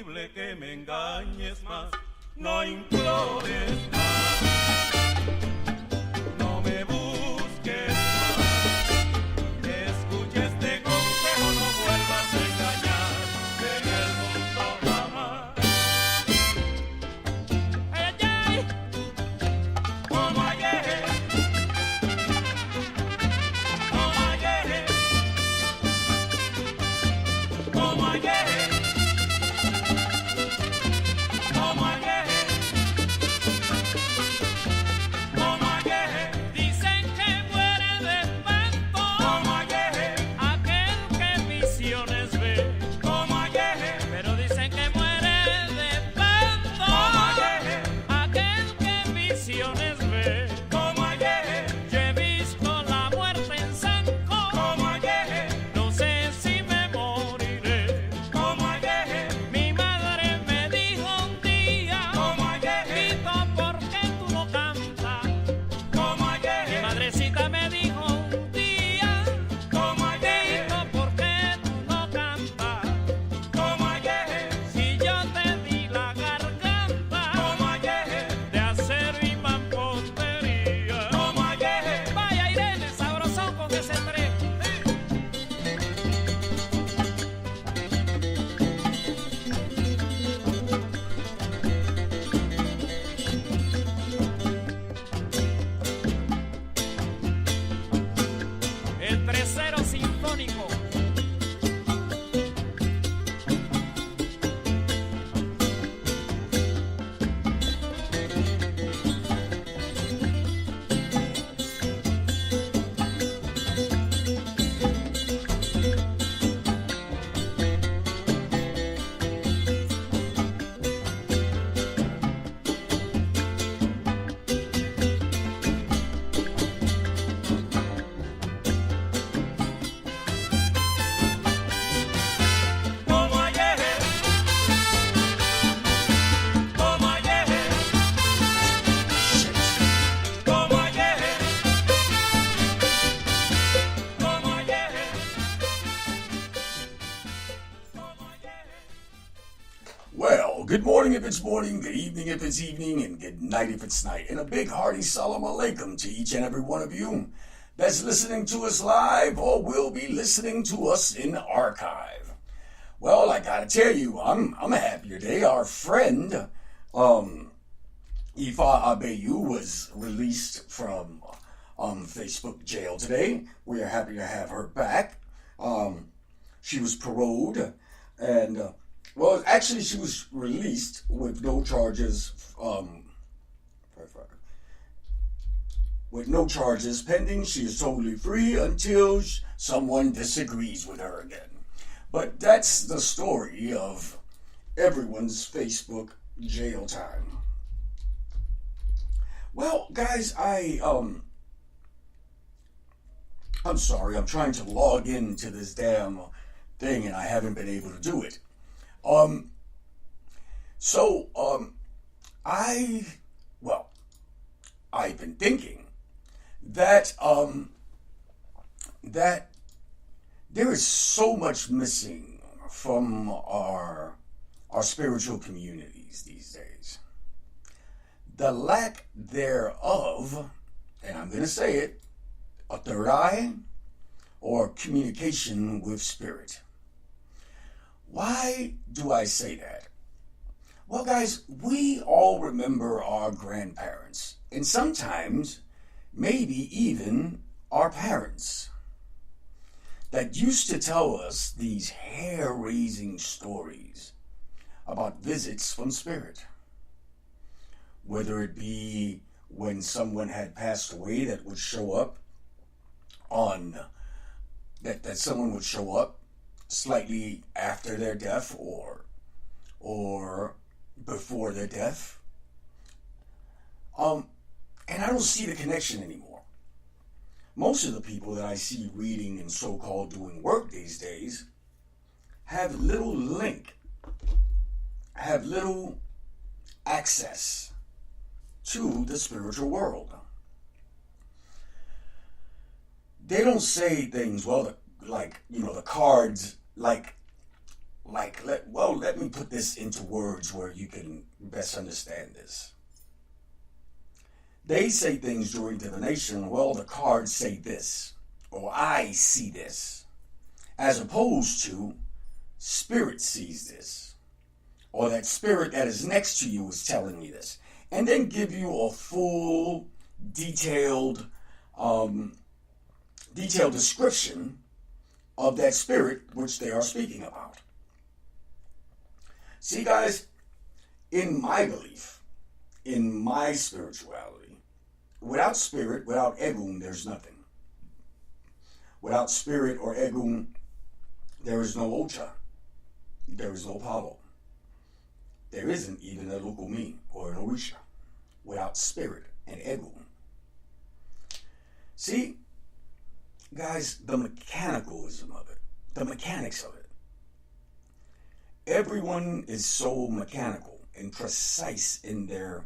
posible que me engañes más. No implores más, no me busques más. Escucha este consejo, no vuelvas a engañar en el mundo jamás. Ay, como ayer, como ayer, como ayer, como ayer. Dicen que muere de espanto, como ayer, aquel que visiones ve, como ayer. Pero dicen que muere de espanto, como ayer, aquel que visiones ve, como ayer. Yo he visto la muerte en Sanco, como ayer. No sé si me moriré, como ayer. Mi madre me dijo un día, como ayer, Tito, ¿por qué tú no cantas? Como ayer. Mi madrecita me dijo un día, como ayer, Tito, ¿por qué tú no cantas? Como ayer. Si yo te di la garganta, como ayer, de acero y mampostería, como ayer. Vaya Irene, sabrosón con ese tren. El tercero sinfónico. Como ayer, como ayer, como ayer, como ayer, como ayer. Well, good morning if it's morning, good evening if it's evening, and good night if it's night. And a big hearty salam alaikum to each and every one of you that's listening to us live or will be listening to us in archive. Well, I gotta tell you, I'm happy today. Our friend, Ifa Abeyu, was released from Facebook jail today. We are happy to have her back. She was paroled, and well, actually, she was released with no charges. With no charges pending, she is totally free until someone disagrees with her again. But that's the story of everyone's Facebook jail time. Well, guys, I'm sorry. I'm trying to log into this damn thing, and I haven't been able to do it. I've been thinking that that there is so much missing from our spiritual communities these days. The lack thereof, and I'm going to say it, a third eye or communication with spirit. Why do I say that? Well, guys, we all remember our grandparents, and sometimes maybe even our parents, that used to tell us these hair-raising stories about visits from spirit. Whether it be when someone had passed away that would show up that someone would show up slightly after their death or before their death. And I don't see the connection anymore. Most of the people that I see reading and so-called doing work these days have little access to the spiritual world. They don't say things, well, like, the cards, like let me put this into words where you can best understand this. They say things during divination, well, the cards say this, or I see this, as opposed to spirit sees this, or that spirit that is next to you is telling me this, and then give you a full, detailed description of that spirit which they are speaking about. See, guys, in my belief, in my spirituality, without spirit, without Egum, there's nothing. Without spirit or Egum, there is no Ocha. There is no Palo. There isn't even a Lukumi or an Orisha without spirit and Egum. See, guys, the mechanicalism of it, the mechanics of it. Everyone is so mechanical and precise in their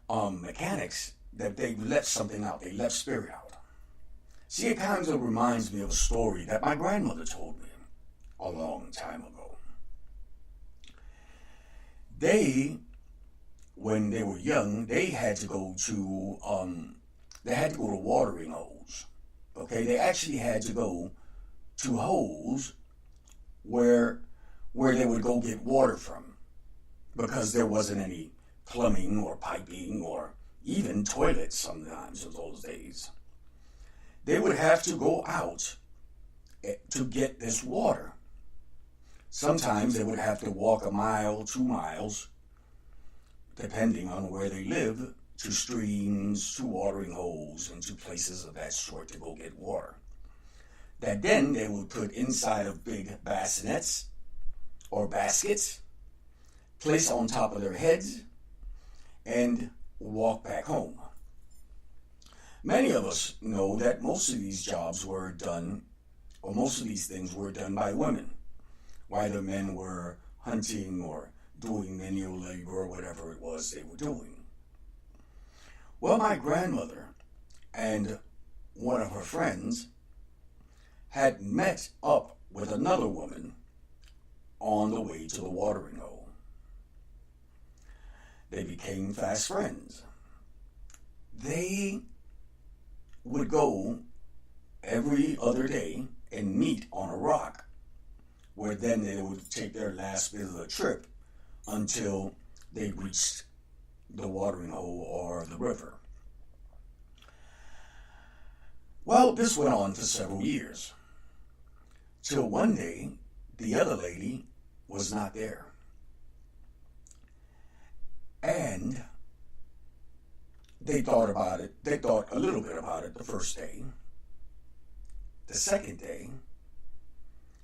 mechanics that they left something out. They left spirit out. See, it kind of reminds me of a story that my grandmother told me a long time ago. When they were young, they had to go to watering holes. Okay, they actually had to go to holes where they would go get water from, because there wasn't any plumbing or piping or even toilets sometimes in those days. They would have to go out to get this water. Sometimes they would have to walk a mile, 2 miles, depending on where they live, to streams, to watering holes, and to places of that sort to go get water. That then they would put inside of big bassinets or baskets, place on top of their heads, and walk back home. Many of us know that most of these jobs were done, or most of these things were done by women, while the men were hunting or doing manual labor or whatever it was they were doing. Well, my grandmother and one of her friends had met up with another woman on the way to the watering hole. They became fast friends. They would go every other day and meet on a rock, where then they would take their last bit of the trip until they reached the watering hole or the river. Well, this went on for several years, till one day the other lady was not there. And they thought about it. They thought a little bit about it the first day. The second day,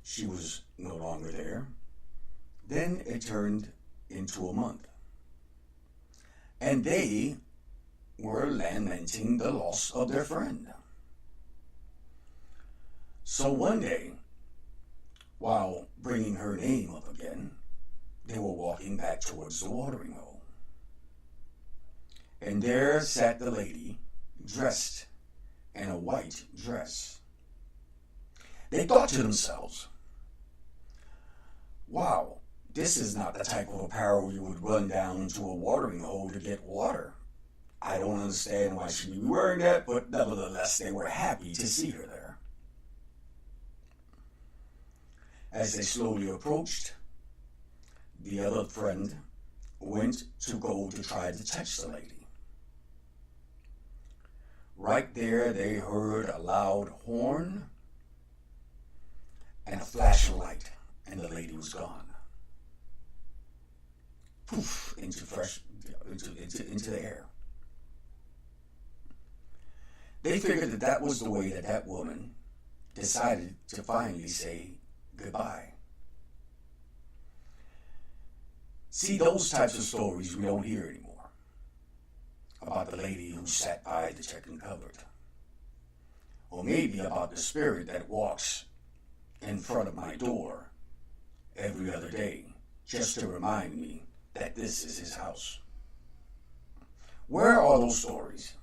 she was no longer there. Then it turned into a month. And they were lamenting the loss of their friend. So one day, while bringing her name up again, they were walking back towards the watering hole. And there sat the lady, dressed in a white dress. They thought to themselves, wow, this is not the type of apparel you would run down to a watering hole to get water. I don't understand why she'd be wearing that, but nevertheless, they were happy to see her there. As they slowly approached, the other friend went to go to try to touch the lady. Right there, they heard a loud horn and a flash of light, and the lady was gone. Poof, into the air. They figured that was the way that woman decided to finally say goodbye. See, those types of stories we don't hear anymore. About the lady who sat by the chicken cupboard. Or maybe about the spirit that walks in front of my door every other day, just to remind me that this is his house. Where are those stories?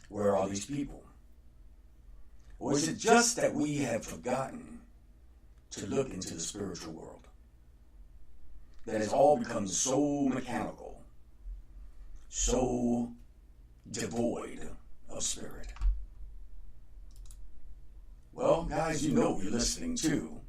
Where are these people? Or is it just that we have forgotten to look into the spiritual world. That has all become so mechanical, so devoid of spirit. Well, guys, you know you're listening to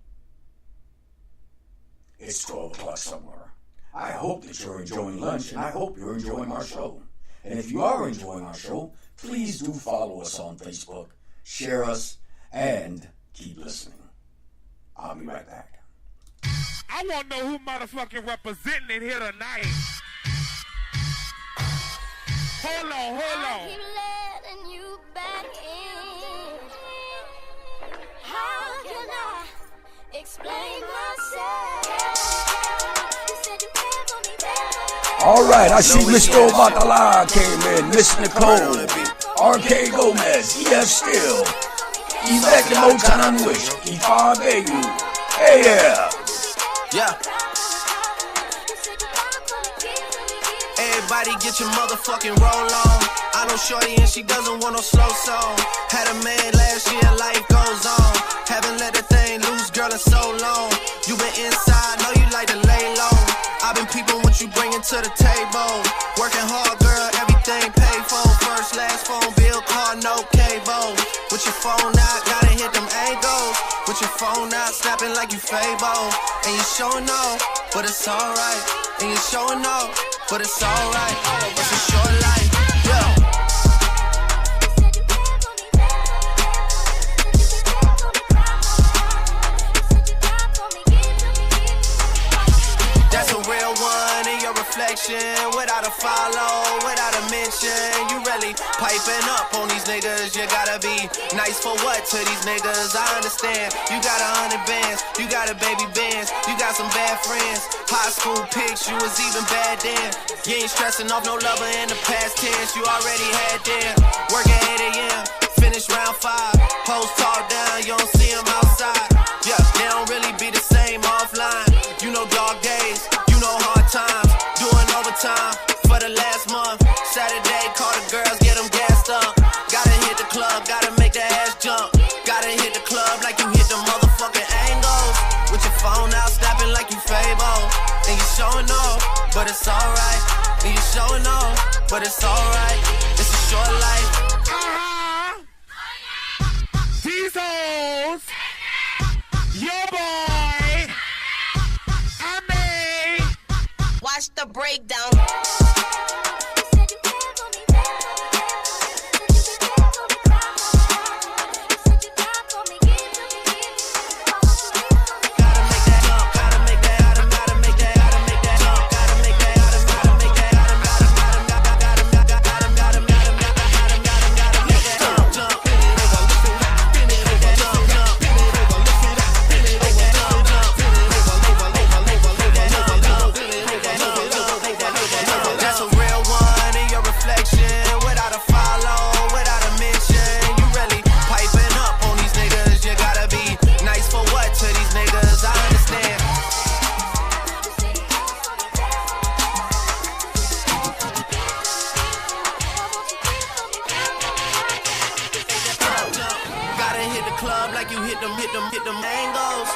It's 12 o'clock somewhere. I hope that you're enjoying lunch, and I hope you're enjoying our show. And if you are enjoying our show, please do follow us on Facebook, share us, and keep listening. I'll be right back. I want to know who motherfucking representing it here tonight. Hold on. I keep letting you back in. How can I explain myself? You said you cared for me better. All right, I see Mr. Obatala came in, Miss Nicole, R.K. Gomez, E.F. Still, Yvette the Motown Wish, Ifa Bayu. Hey, yeah. Yeah. Everybody get your motherfucking roll on. I know shorty and she doesn't want no slow song. Had a man last year, life goes on. Haven't let the thing loose, girl, in so long. You been inside, know you like to lay low. I've been peeping what you bringing to the table. Working hard, girl, everything paid for. First, last phone bill, car, no cable. With your phone out, gotta hit them angles. With your phone out, snapping like you Fable. And you showing off, but it's alright. And you showing off, but it's alright. It's a short life, yeah. That's a real one in your reflection. Without a follow, without a mention. You really piping up on these niggas. You gotta be nice for what to these niggas? I understand. You got 100 bands, you got a baby bands, you got some bad friends. High school pics, you was even bad then. You ain't stressing off no lover in the past tense. You already had them. Working 8 a.m., finish round 5. Post talk down, you don't see them outside. Yeah, they don't really be the same offline. You know dog days, you know hard times. Doing overtime for the last month. Saturday, call the girls, get them gassed up. Gotta hit the club, gotta make the ass jump. Gotta hit the club like you hit the motherfucking angles. With your phone out, snapping like you Fable. And you showing off, but it's alright. And you showing off, but it's alright. It's a short life. These hoes, your boy, I may. Watch the breakdown. Hit them angles.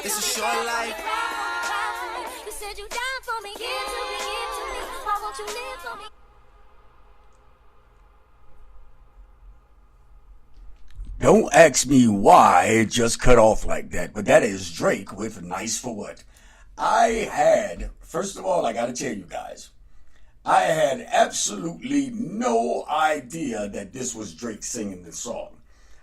It's a short life. You said you down for me, give to me. Why won't you live for me? Don't ask me why it just cut off like that, but that is Drake with Nice for What. First of all, I gotta tell you guys, I had absolutely no idea that this was Drake singing this song.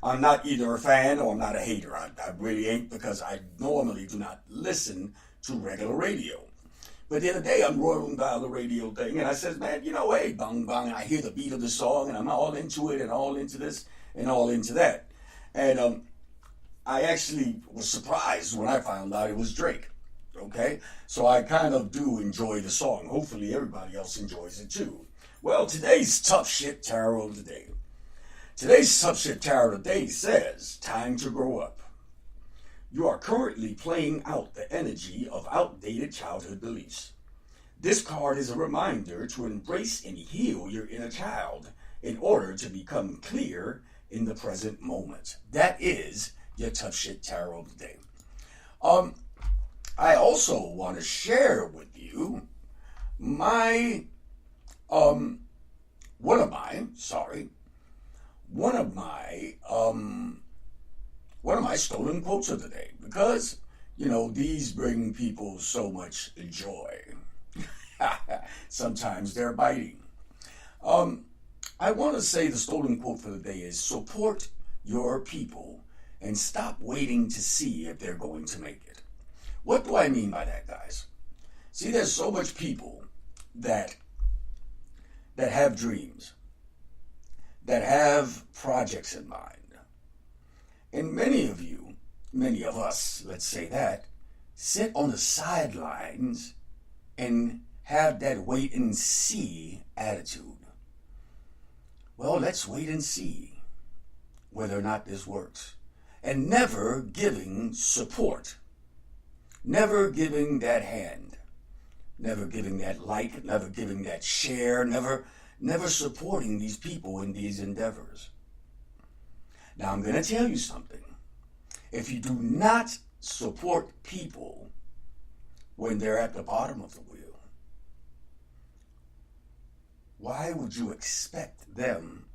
I'm not either a fan or I'm not a hater. I really ain't, because I normally do not listen to regular radio. But the other day I'm rolling down the radio thing and I says, man, you know, hey, bang, bang. I hear the beat of the song and I'm all into it and all into this and all into that. And I actually was surprised when I found out it was Drake. Okay? So I kind of do enjoy the song. Hopefully everybody else enjoys it too. Well, today's Tough Shit Tarot of the Day. Today's Tough Shit Tarot of the Day says, time to grow up. You are currently playing out the energy of outdated childhood beliefs. This card is a reminder to embrace and heal your inner child in order to become clear in the present moment. That is your Tough Shit Tarot of the Day. I also want to share with you my one of my stolen quotes of the day, because these bring people so much joy. Sometimes they're biting. I want to say the stolen quote for the day is: support your people and stop waiting to see if they're going to make it. What do I mean by that, guys? See, there's so much people that have dreams, that have projects in mind. And many of us, let's say that, sit on the sidelines and have that wait and see attitude. Well, let's wait and see whether or not this works. And never giving support, never giving that hand, never giving that like, never giving that share, never supporting these people in these endeavors. Now, I'm going to tell you something. If you do not support people when they're at the bottom of the wheel, why would you expect them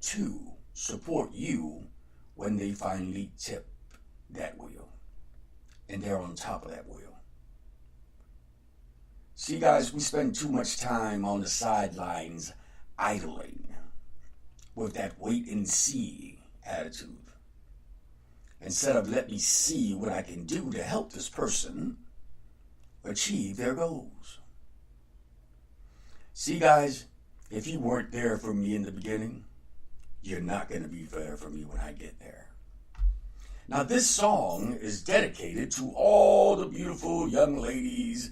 to support you when they finally tip that wheel and they're on top of that wheel? See, guys, we spend too much time on the sidelines idling with that wait and see attitude, instead of let me see what I can do to help this person achieve their goals. See, guys, if you weren't there for me in the beginning, you're not going to be there for me when I get there. Now, this song is dedicated to all the beautiful young ladies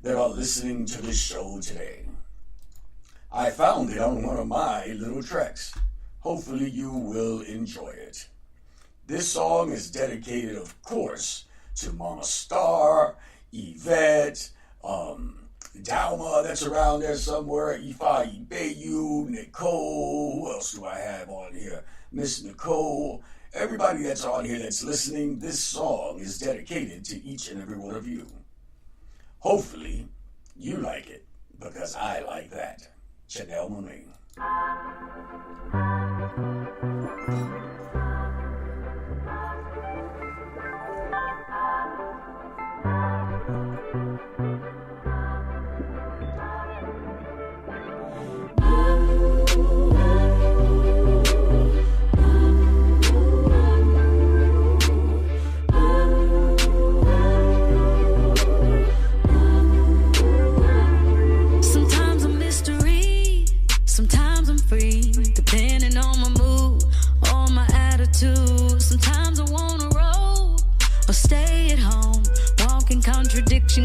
that are listening to this show today. I found it on one of my little tracks. Hopefully you will enjoy it. This song is dedicated, of course, to Mama Star, Yvette, Dalma, that's around there somewhere, Ifa Ibeyu, Nicole, who else do I have on here? Miss Nicole. Everybody that's on here that's listening, this song is dedicated to each and every one of you. Hopefully you like it, because I like that. Chanel Monet.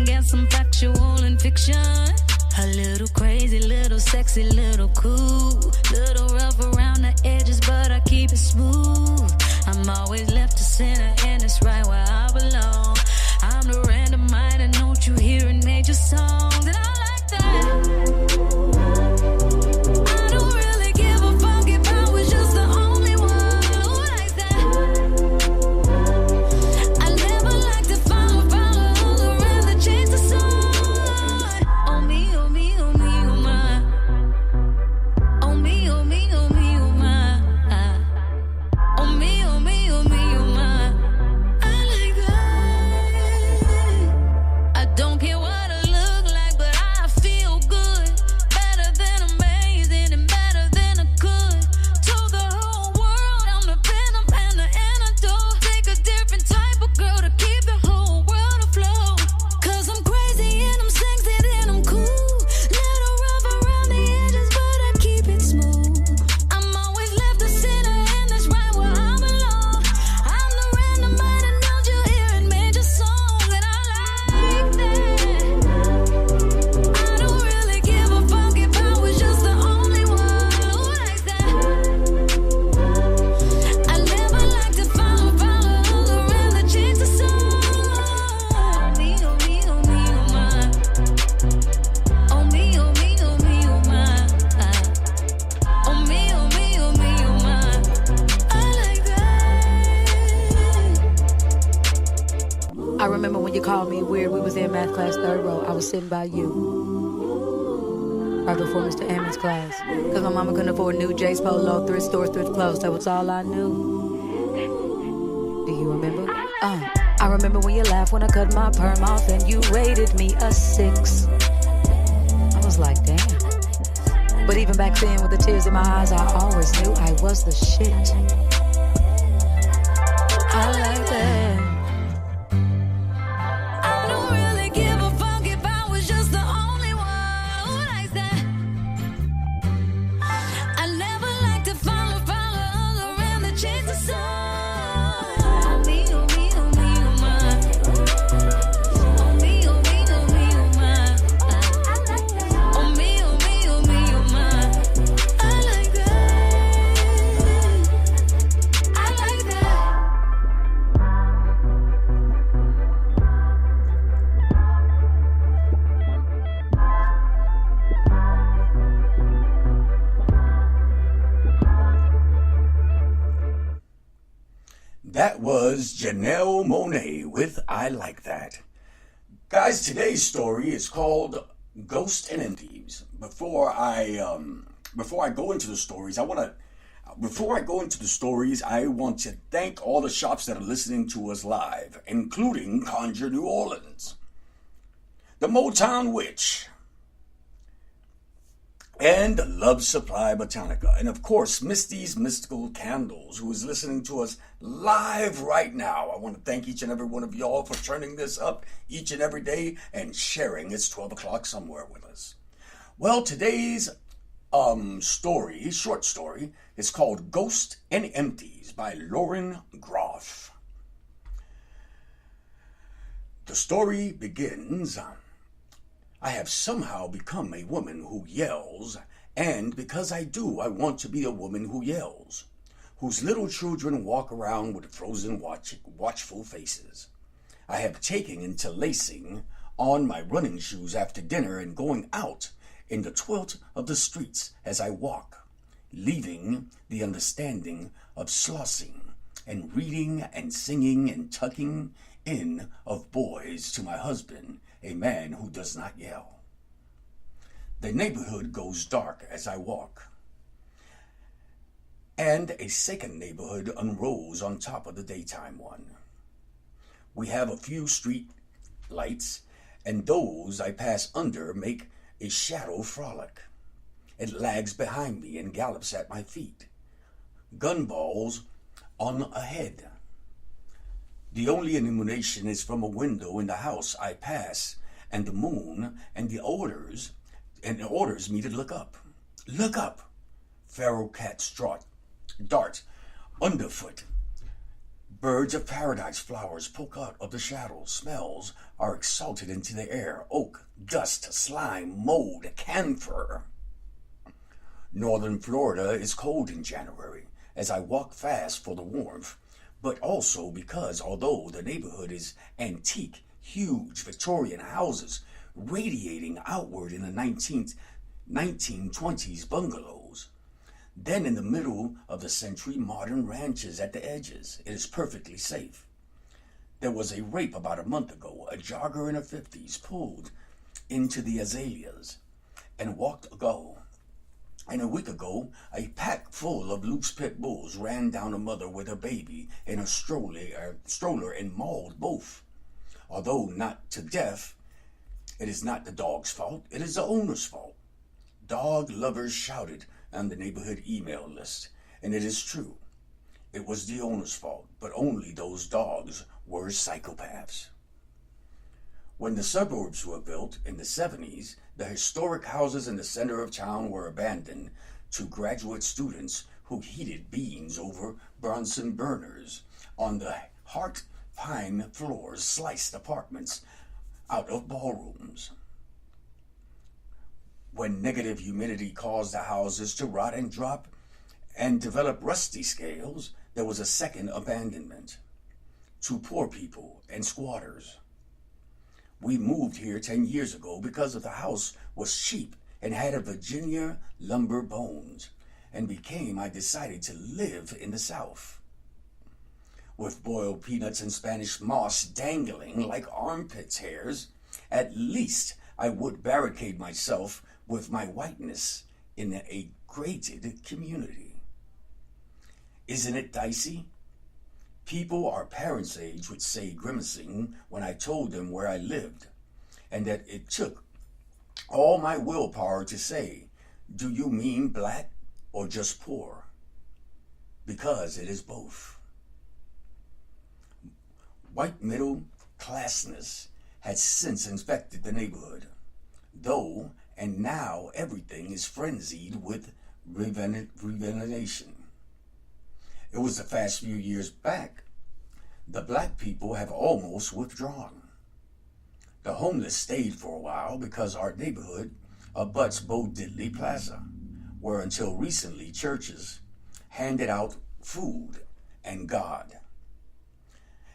Get some factual and fiction. A little crazy, little sexy, little cool, little rough around the edges, but I keep it smooth. I'm always left to center, and it's right where I belong. I'm the random mind, and don't you hear in major songs, and I like that. I don't really give a fuck if I was just the only one who likes that. I never like to follow around the chase the sun. Oh me, oh me, oh me, oh my. Oh me, oh me, oh me, oh my. Oh me, oh me, oh me, sitting by you. Right before Mr. Ammon's class. Cause my mama couldn't afford new J's Polo, thrift stores, thrift clothes. That was all I knew. Do you remember? I remember when you laughed when I cut my perm off and you rated me a 6. I was like, damn. But even back then with the tears in my eyes, I always knew I was the shit. I like that. I don't really give a fuck if I was just the only one who likes that. I never like to follow all around the chase the sun. Oh me, oh me, oh me, oh my. Oh me, oh me, oh me, oh my. Oh me, oh me, oh me, oh my. I like that. I like that. That was Janelle Monáe with I Like That. Guys, today's story is called Ghost and Empties. Before I go into the stories, I want to thank all the shops that are listening to us live, including Conjure New Orleans, the Motown Witch, and Love Supply Botanica, and of course Misty's Mystical Candles, who is listening to us live right now. I want to thank each and every one of y'all for turning this up each and every day and sharing It's 12 o'clock somewhere with us. Well, today's short story, is called Ghost and Empties by Lauren Groff. The story begins. I have somehow become a woman who yells, and because I do, I want to be a woman who yells, whose little children walk around with frozen watchful faces. I have taken into lacing on my running shoes after dinner and going out in the twilt of the streets as I walk, leaving the understanding of slossing and reading and singing and tucking in of boys to my husband, a man who does not yell. The neighborhood goes dark as I walk, and a second neighborhood unrolls on top of the daytime one. We have a few street lights, and those I pass under make a shadow frolic. It lags behind me and gallops at my feet. Gunballs on ahead. The only illumination is from a window in the house I pass, and the moon, and the orders me to look up. Look up! Feral cats dart underfoot. Birds of paradise flowers poke out of the shadows. Smells are exalted into the air. Oak, dust, slime, mold, camphor. Northern Florida is cold in January, as I walk fast for the warmth, but also because although the neighborhood is antique, huge Victorian houses radiating outward in the 1920s bungalows, then in the middle of the century modern ranches at the edges, it is perfectly safe. There was a rape about a month ago. A jogger in her 50s pulled into the azaleas and walked ago. And a week ago, a pack full of loose pit bulls ran down a mother with her baby in a stroller and mauled both. Although not to death, it is not the dog's fault, it is the owner's fault. Dog lovers shouted on the neighborhood email list, and it is true. It was the owner's fault, but only those dogs were psychopaths. When the suburbs were built in the 70s, the historic houses in the center of town were abandoned to graduate students who heated beans over Bronson burners on the heart pine floors, sliced apartments out of ballrooms. When negative humidity caused the houses to rot and drop and develop rusty scales, there was a second abandonment to poor people and squatters. We moved here 10 years ago because the house was cheap and had a Virginia lumber bones, and I decided to live in the South. With boiled peanuts and Spanish moss dangling like armpit hairs, at least I would barricade myself with my whiteness in a graded community. Isn't it dicey? People our parents' age would say grimacing when I told them where I lived, and that it took all my willpower to say, "Do you mean black or just poor?" Because it is both. White middle classness had since infected the neighborhood, though, and now everything is frenzied with revenation. It was the past few years back, the black people have almost withdrawn. The homeless stayed for a while because our neighborhood abuts Bo Diddley Plaza, where until recently churches handed out food and God.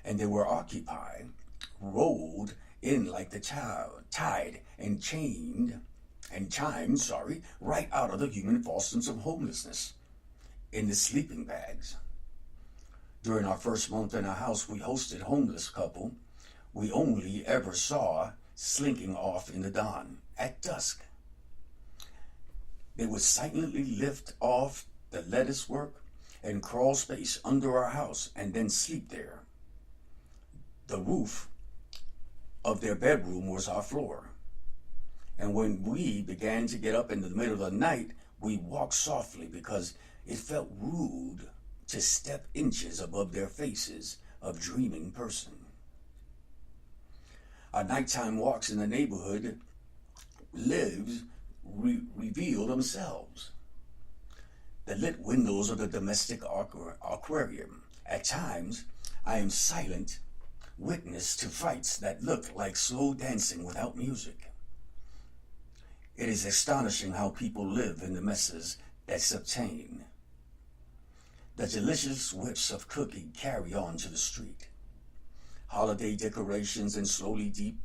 And they were occupied, rolled in like the tide and chimed, right out of the human faucets of homelessness in the sleeping bags. During our first month in a house we hosted homeless couple we only ever saw slinking off in the dawn at dusk. They would silently lift off the lettuce work and crawl space under our house and then sleep there. The roof of their bedroom was our floor. And when we began to get up in the middle of the night, we walked softly because it felt rude to step inches above their faces of dreaming person. Our nighttime walks in the neighborhood reveal themselves. The lit windows of the domestic aquarium. At times, I am silent witness to fights that look like slow dancing without music. It is astonishing how people live in the messes that subtain. The delicious whiffs of cooking carry on to the street. Holiday decorations and slowly deep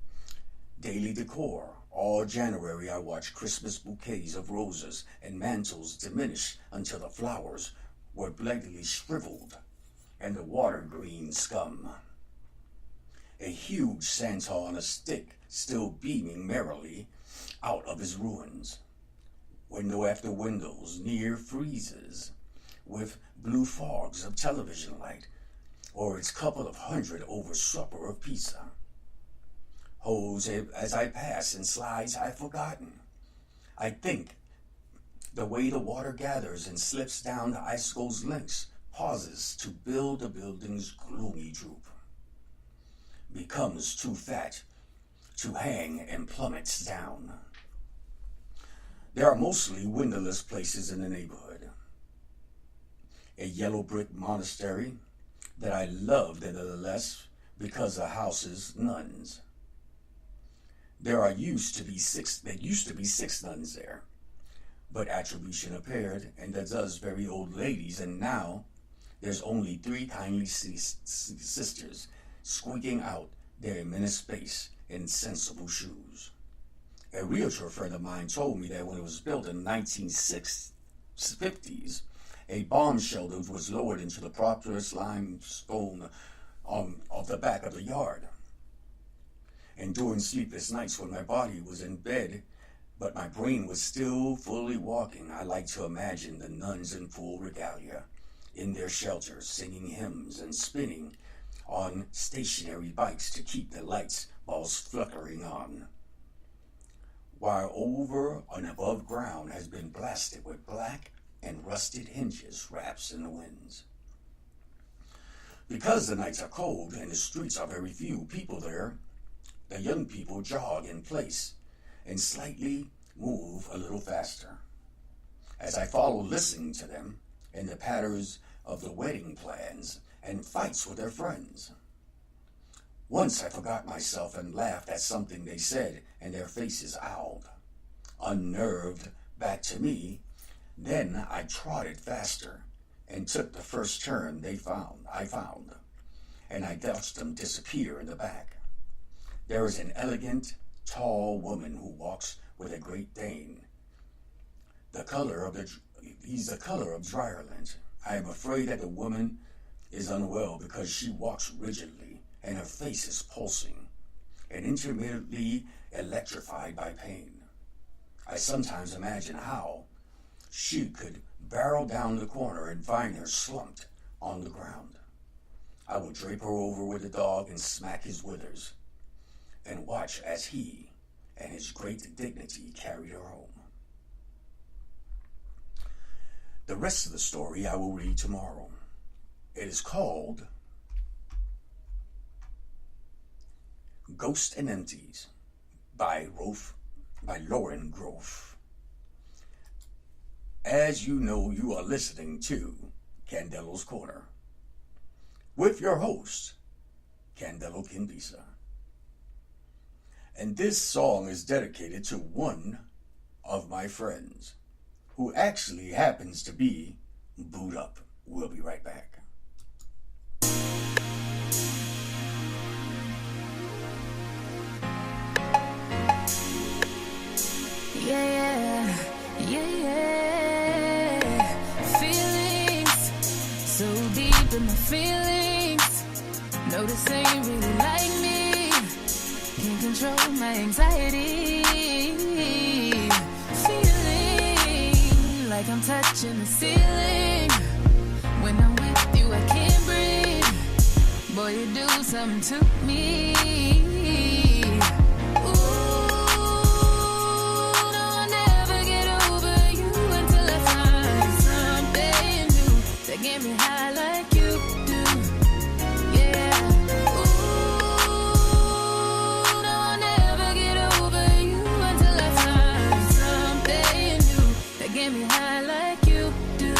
daily decor. All January I watch Christmas bouquets of roses and mantles diminish until the flowers were bloodily shriveled and the water green scum. A huge Santa on a stick still beaming merrily out of his ruins. Window after windows near freezes with blue fogs of television light or its couple of hundred over supper of pizza. Holes as I pass and slides I've forgotten. I think the way the water gathers and slips down the icicle's links pauses to build the building's gloomy droop. Becomes too fat to hang and plummets down. There are mostly windowless places in the neighborhood. A yellow brick monastery that I love nevertheless because the house's nuns. There used to be six nuns there, but attribution appeared and there does very old ladies, and now there's only 3 kindly sisters squeaking out their immense space in sensible shoes. A realtor friend of mine told me that when it was built in the 1950s, a bomb shelter was lowered into the proper's limestone of the back of the yard. And during sleepless nights when my body was in bed, but my brain was still fully walking, I like to imagine the nuns in full regalia, in their shelters, singing hymns and spinning on stationary bikes to keep the lights balls flickering on, while over and above ground has been blasted with black and rusted hinges wraps in the winds. Because the nights are cold and the streets are very few people there, the young people jog in place and slightly move a little faster. As I follow listening to them and the patterns of the wedding plans and fights with their friends. Once I forgot myself and laughed at something they said, and their faces owled, unnerved back to me. Then I trotted faster and took the first turn I found, and I watched them disappear in the back. There is an elegant, tall woman who walks with a Great Dane. He's the color of dryerland. I am afraid that the woman is unwell because she walks rigidly and her face is pulsing. and intermittently electrified by pain. I sometimes imagine how she could barrel down the corner and find her slumped on the ground. I would drape her over with the dog and smack his withers, and watch as he and his great dignity carried her home. The rest of the story I will read tomorrow. It is called Ghost and Empties by Lauren Grove. As you know, you are listening to Candelo's Corner with your host, Candelo Kimbisa. And this song is dedicated to one of my friends who actually happens to be booed up. We'll be right back. Yeah, feelings so deep in my feelings. Notice they ain't really like me. Can't control my anxiety. Feeling like I'm touching the ceiling. When I'm with you, I can't breathe. Boy, you do something to me. Get me high like you do, yeah. Ooh, no, I'll never get over you until I find something new that get me high like you do.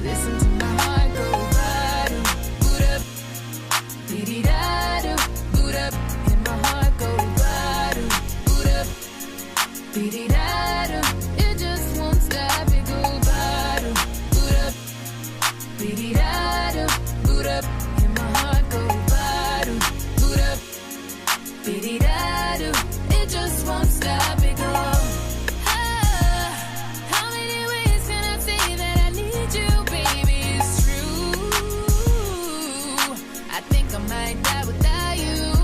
Listen to my heart go bottom, boot up, beady-da-do, boot up, and my heart go bottom, boot up, beady-da-do. It just won't stop, it go bottom, boot up. Beady-da-do, boot up, and my heart go bottom, boot up, beady-da-do, it just won't stop, it go. How many ways can I say that I need you, baby, it's true. I think I might die without you.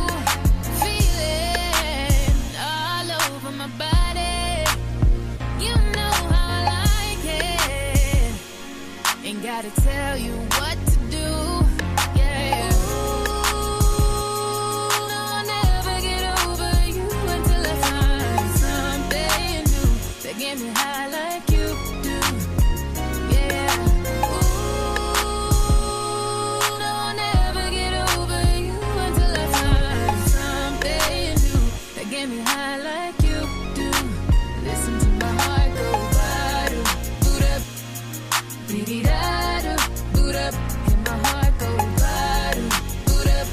Feeling all over my body. You know how I like it. Ain't gotta tell you what to do, yeah. Ooh, no, I'll never get over you until I find something new that get me high like you do, yeah. Ooh, no, I'll never get over you until I find something new that get me high like you do. Listen to my heart go bottom, boot up, beady-da-do, boot up, and my heart go bottom, boot up,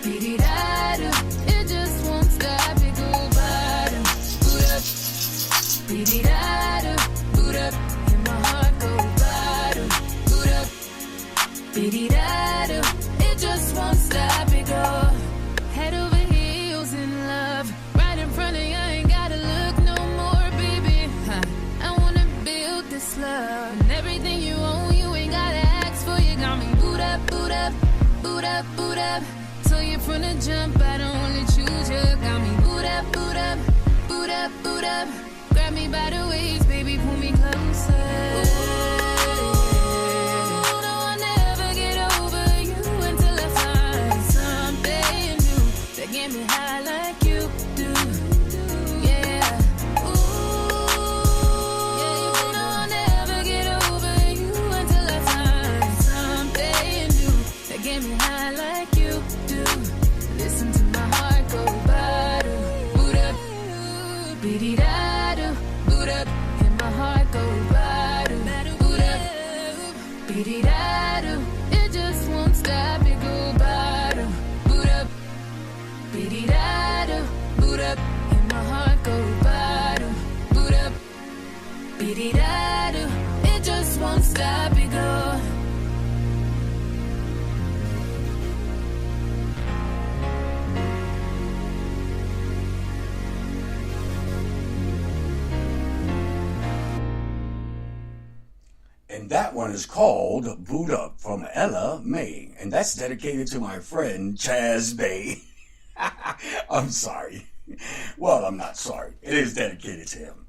beady-da-do, it just won't stop, it go bottom, boot up, beady-da-do, boot up, and my heart go bottom, boot up, beady-da-do, it just won't stop, it go. Head over heels in love, right in front of you, I ain't gotta look no more, baby. I wanna build this love, and everything you own, you ain't gotta ask for. You got me boot up, boot up, boot up, boot up. So you from the jump, I don't wanna choose you. Got me boot up, boot up, boot up, boot up. Grab me by the waist, baby, pull me closer. Ooh, no, I'll never get over you until I find something new that get me high like you do, yeah. Get me high like you do. Listen to my heart go bottom, boot up, beady-da-do, boot up, and my heart go bottom, boot up, beady-da-do, it just won't stop, it go bottom, boot up, beady-da-do, boot up, and my heart go bottom, boot up, beady-da-do, it just won't stop, it go. And that one is called Boot Up from Ella May. And that's dedicated to my friend Chaz Bay. I'm sorry. Well, I'm not sorry. It is dedicated to him.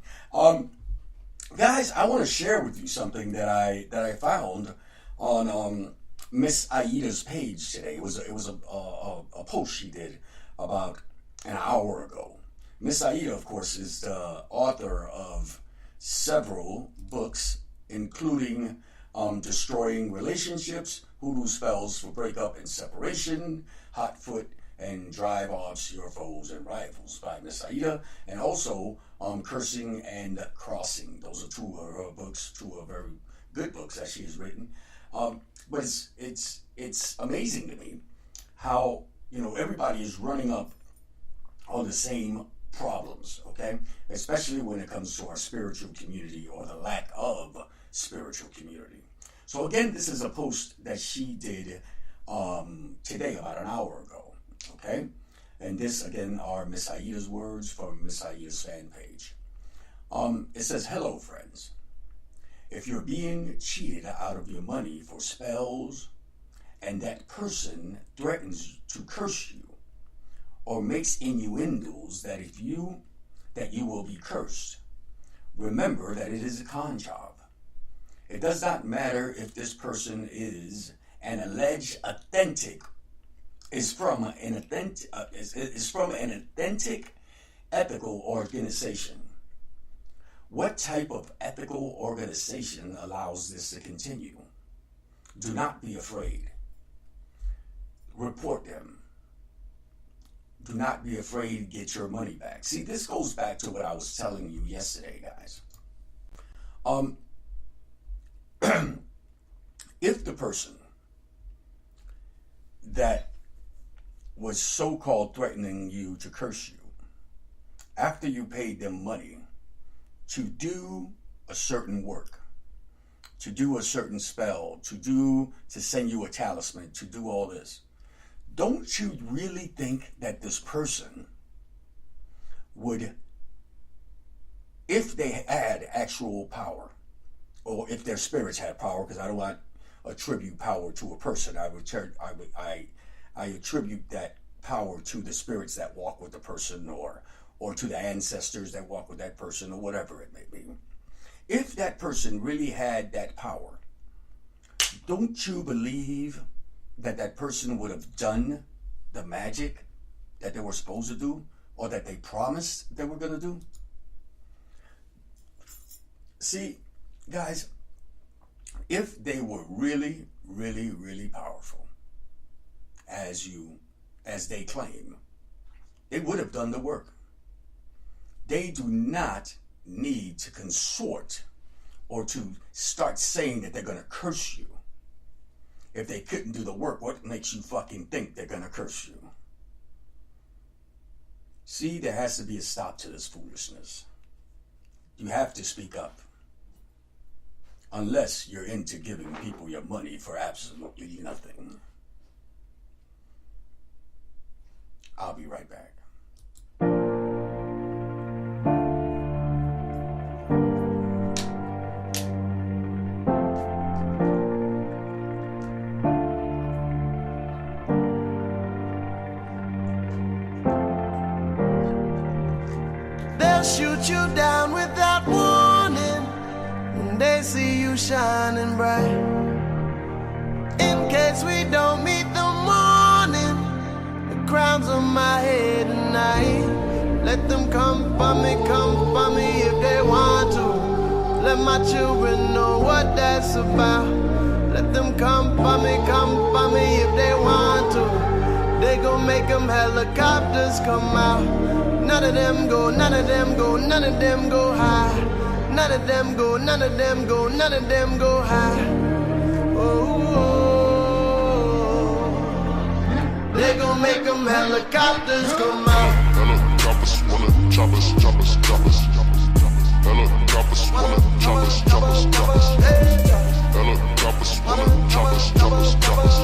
Guys, I want to share with you something that I found on Miss Aida's page today. It was a post she did about an hour ago. Miss Aida, of course, is the author of several books, including Destroying Relationships, Hoodoo Spells for Breakup and Separation, Hot Foot, and Drive Offs Your Foes and Rivals by Miss Aida, and also Cursing and Crossing. Those are two of her books, two of very good books that she has written. But it's amazing to me how, you know, everybody is running up on the same problems, okay? Especially when it comes to our spiritual community or the lack of spiritual community. So again, this is a post that she did today, about an hour ago, okay? And this, again, are Miss Aida's words from Miss Aida's fan page. It says, "Hello, friends. If you're being cheated out of your money for spells and that person threatens to curse you or makes innuendos that you will be cursed, remember that it is a con job. It does not matter if this person is an alleged is from an authentic ethical organization. What type of ethical organization allows this to continue? Do not be afraid. Report them. Do not be afraid to get your money back." See, this goes back to what I was telling you yesterday, guys. If the person that was so-called threatening you to curse you, after you paid them money to do a certain work, to do a certain spell, to send you a talisman, to do all this, don't you really think that this person would, if they had actual power, or if their spirits had power, because I don't want to attribute power to a person, I attribute that power to the spirits that walk with the person, or to the ancestors that walk with that person, or whatever it may be. If that person really had that power, don't you believe that that person would have done the magic that they were supposed to do, or that they promised they were going to do? See, guys, if they were really, really, really powerful, as they claim, they would have done the work. They do not need to consort or to start saying that they're going to curse you. If they couldn't do the work, what makes you fucking think they're going to curse you? See, there has to be a stop to this foolishness. You have to speak up. Unless you're into giving people your money for absolutely nothing. I'll be right back. They'll shoot you down without warning when they see you shining bright. In case we don't meet the morning, the crown's on my head tonight. Let them come for me if they want to. Let my children know what that's about. Let them come for me if they want to. They gon' make them helicopters come out. None of them go, none of them go, none of them go high. None of them go, none of them go, none of them go high. Oh, they gon' make them helicopters come out. Helicopters wanna chop us. Helicopters wanna chop us. Helicopters wanna chop us.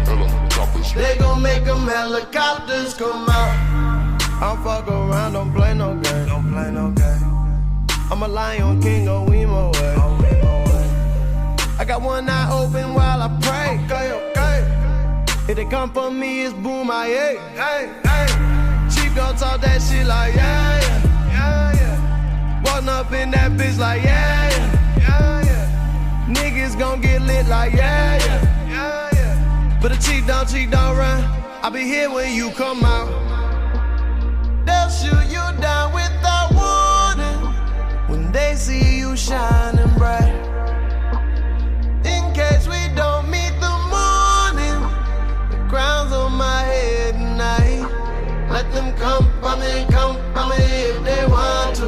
Helicopters. They gon' make them helicopters come out. I don't fuck around, don't play no game. I'm a lion king, go emo way. I got one eye open while I pray. Okay. If they come for me, it's boom, I hey, hey, hey. Chief gon' talk that shit like yeah, yeah, yeah, yeah. Walking up in that bitch like yeah, yeah, yeah, yeah. Niggas gon' get lit like yeah, yeah, yeah, yeah. But the chief don't run. I'll be here when you come out. They'll shoot you down without warning when they see you shining bright. In case we don't meet the morning, the crown's on my head tonight. Let them come for me if they want to.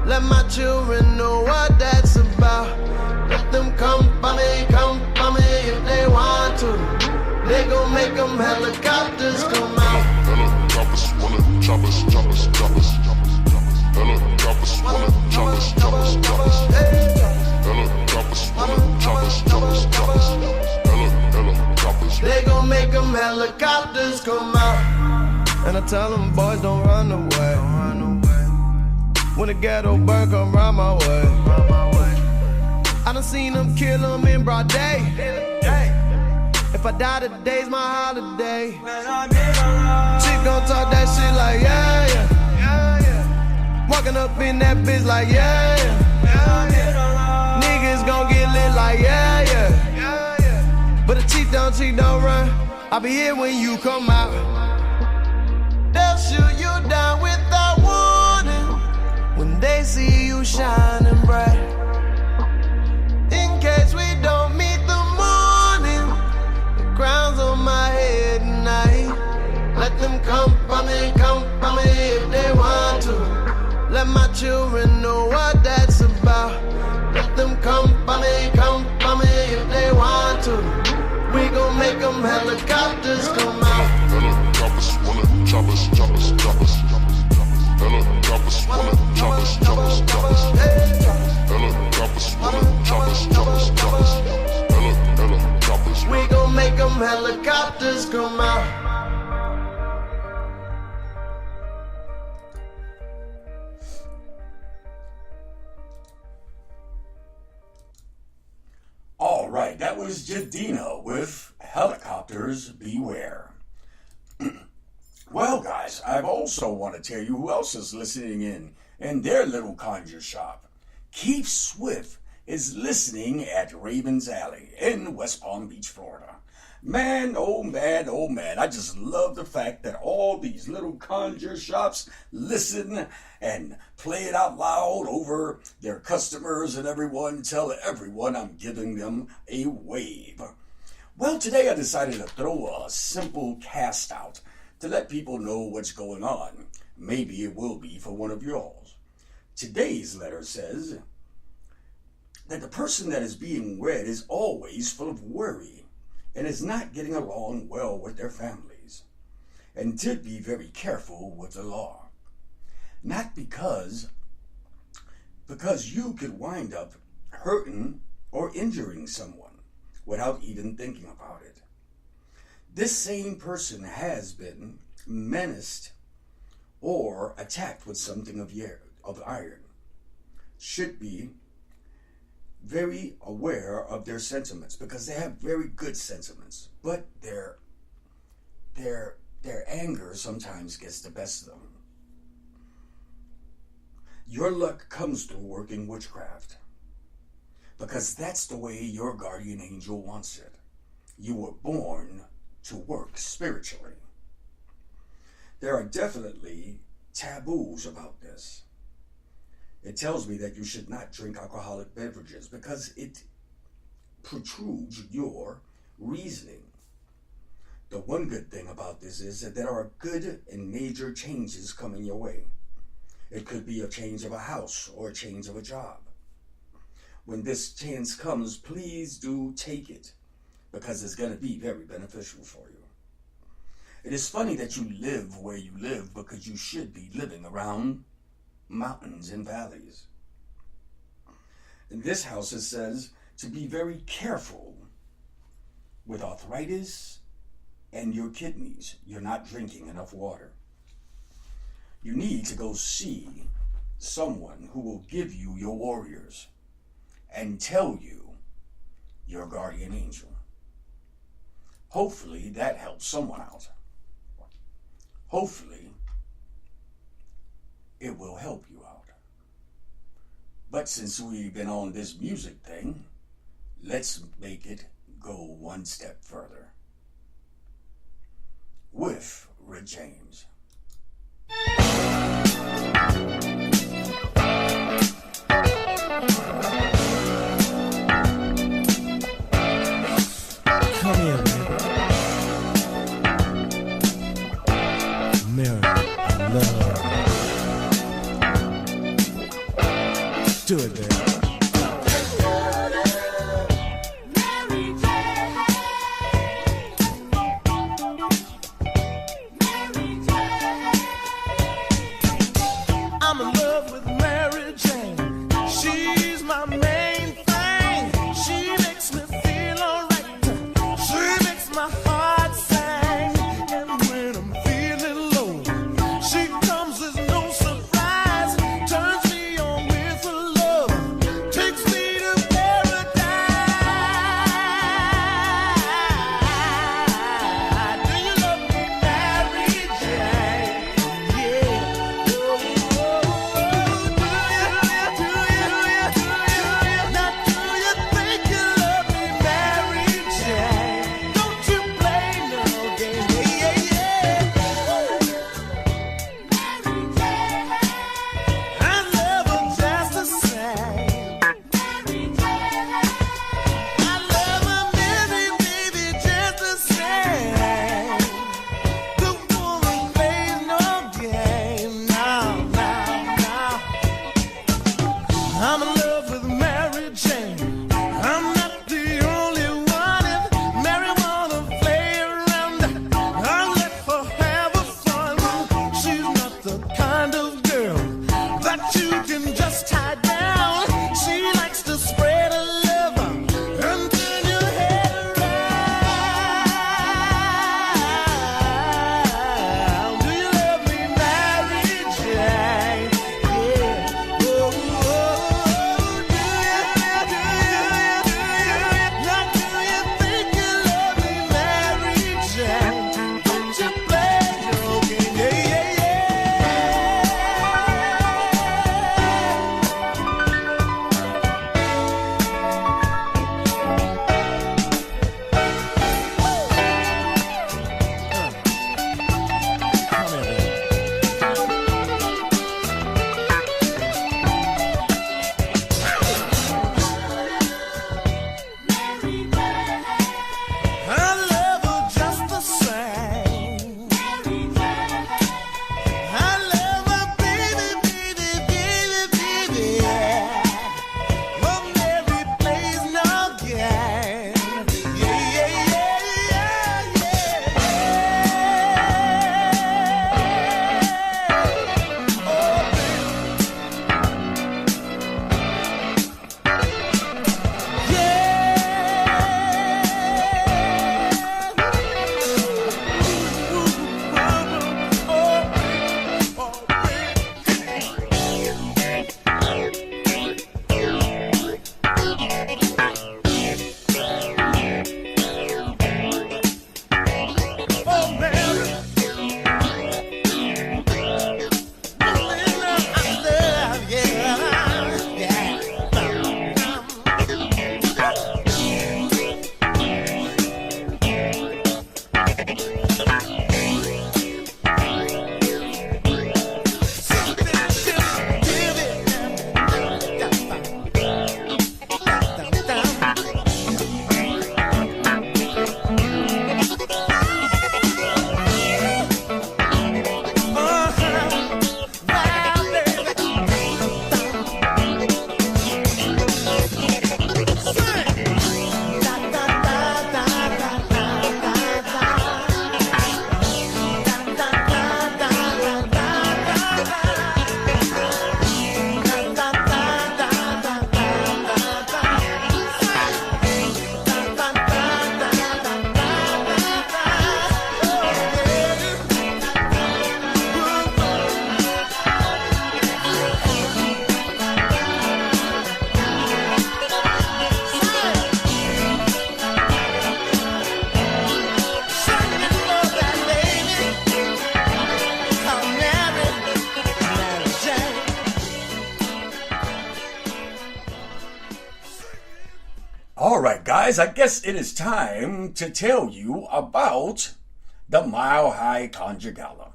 Let my children know what that's about. Let them come for me if they want to. They gon' make them helicopters come out. Helicopters wanna choppers. Helicopters wanna choppers. Helicopters wanna choppers. Helicopters. They gon' make them helicopters come out. And I tell them boys don't run away. When the ghetto bird come round my way. I done seen them kill them in broad day. If I die today's my holiday. Chick gon' talk that shit like yeah, yeah, yeah, yeah. Walking up in that bitch like yeah, yeah, yeah, yeah. Niggas gon' get lit like yeah, yeah, yeah, yeah. But the chief don't run. I'll be here when you come out. They'll shoot you down without warning when they see you shining bright. In case we don't meet the morning, the crown's on my head tonight. Let them come for me if they want to. Let my children know what that's about. Let them come for me if they want to. We gon' make them helicopters come out. Helicopters wanna choppers. Helicopters wanna choppers. Helicopters wanna choppers. Helicopters. We gon' make them helicopters come out. All right, that was Jadina with Helicopters Beware. Well, guys, I also want to tell you who else is listening in their little conjure shop. Keith Swift is listening at Ravens Alley in West Palm Beach, Florida. Man, oh man, I just love the fact that all these little conjure shops listen and play it out loud over their customers and everyone, tell everyone I'm giving them a wave. Well, today I decided to throw a simple cast out to let people know what's going on. Maybe it will be for one of y'all. Today's letter says that the person that is being read is always full of worry and is not getting along well with their families, and to be very careful with the law. Not because you could wind up hurting or injuring someone without even thinking about it. This same person has been menaced or attacked with something of iron. Should be very aware of their sentiments, because they have very good sentiments, but their anger sometimes gets the best of them. Your luck comes through working witchcraft, because that's the way your guardian angel wants it. You were born to work spiritually. There are definitely taboos about this. It tells me that you should not drink alcoholic beverages because it protrudes your reasoning. The one good thing about this is that there are good and major changes coming your way. It could be a change of a house or a change of a job. When this chance comes, please do take it, because it's going to be very beneficial for you. It is funny that you live where you live, because you should be living around mountains and valleys. In this house, it says to be very careful with arthritis and your kidneys. You're not drinking enough water. You need to go see someone who will give you your warriors and tell you your guardian angel. Hopefully that helps someone out. Hopefully it will help you out. But since we've been on this music thing, let's make it go one step further. With Rick James. Come here, baby. Mary, I love you. Do it, baby. I'm in All right, guys, I guess it is time to tell you about the Mile High Conjure Gala.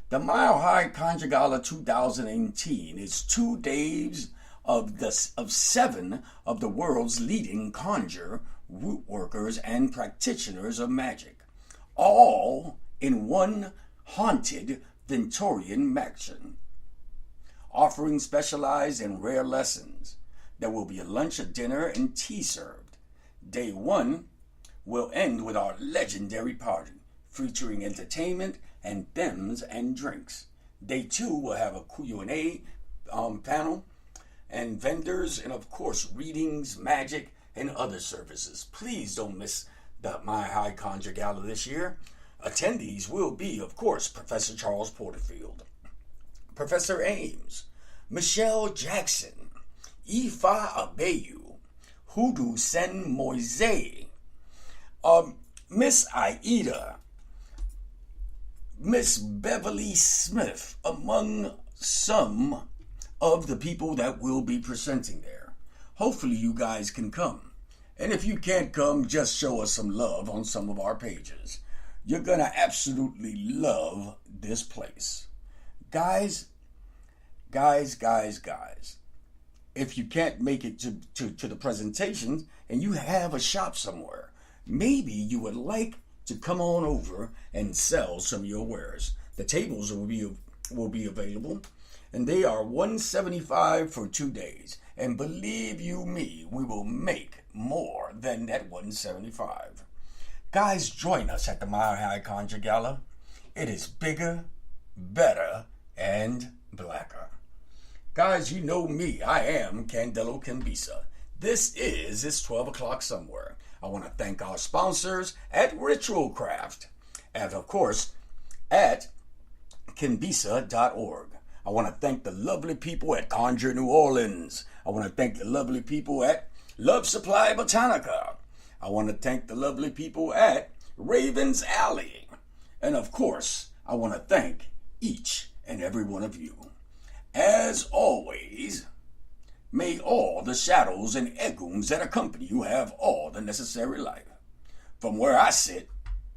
The Mile High Conjure Gala 2018 is 2 days of 7 of the world's leading conjure, root workers, and practitioners of magic, all in one haunted Victorian mansion, offering specialized and rare lessons. There will be a lunch, a dinner, and tea served. Day 1 will end with our legendary party, featuring entertainment and themes and drinks. Day 2 will have a Q&A panel and vendors, and of course readings, magic, and other services. Please don't miss the My High Conjure Gala this year. Attendees will be, of course, Professor Charles Porterfield, Professor Ames, Michelle Jackson, Ifa Abeyu, Hoodoo Sen Moise, Miss Aida, Miss Beverly Smith, among some of the people that will be presenting there. Hopefully you guys can come. And if you can't come, just show us some love on some of our pages. You're going to absolutely love this place. Guys, if you can't make it to the presentations and you have a shop somewhere, maybe you would like to come on over and sell some of your wares. The tables will be available, and they are $175 for 2 days. And believe you me, we will make more than that $175. Guys, join us at the Mile High Conjure Gala. It is bigger, better, and blacker. Guys, you know me. I am Candelo Kimbisa. This is It's 12 O'Clock Somewhere. I want to thank our sponsors at Ritual Craft, and of course, at kimbisa.org. I want to thank the lovely people at Conjure New Orleans. I want to thank the lovely people at Love Supply Botanica. I want to thank the lovely people at Ravens Alley. And of course, I want to thank each and every one of you. As always, may all the shadows and echoes that accompany you have all the necessary light. From where I sit,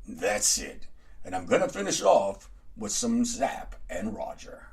that's it. And I'm going to finish off with some Zap and Roger.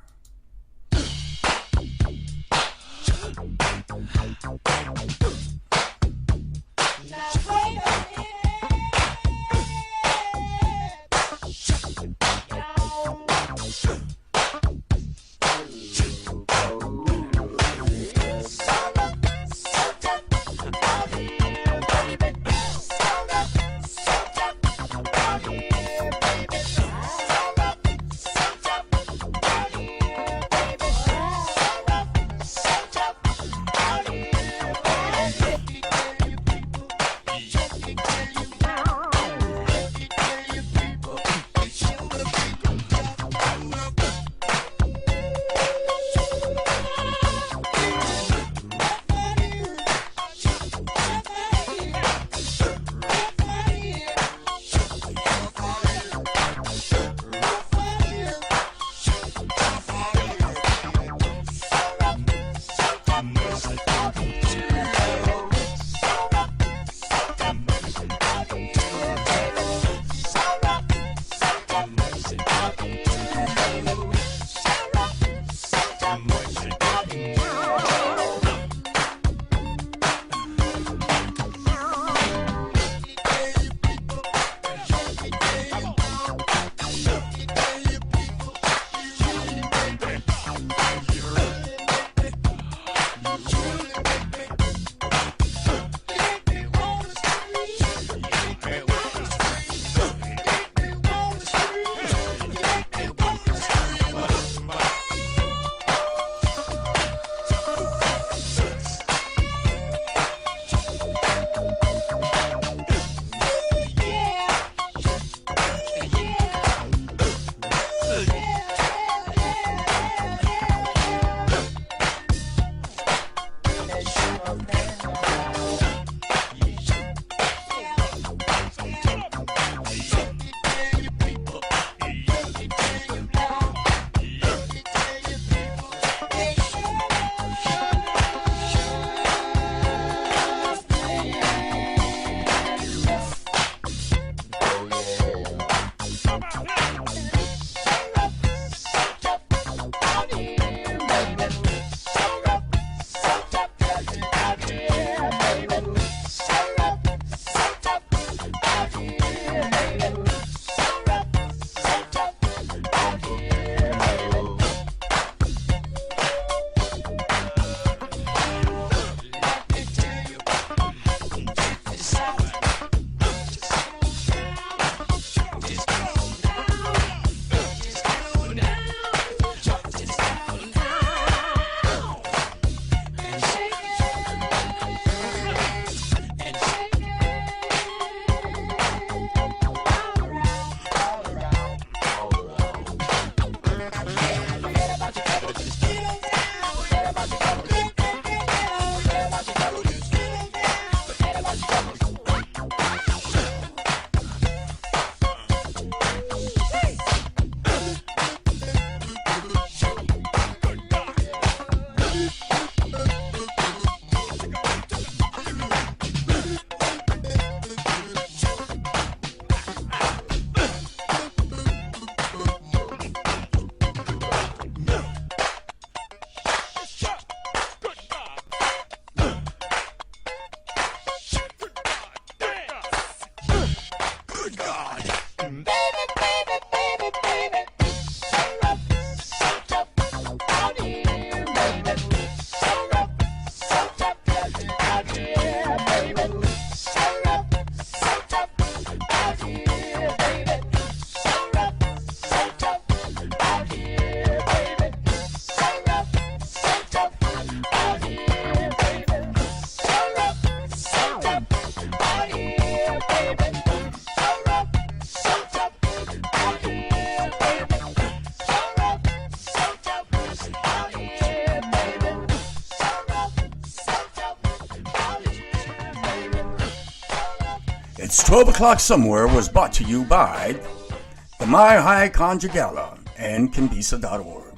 It's 12 o'clock somewhere was brought to you by the My High Conjugala and kimbisa.org.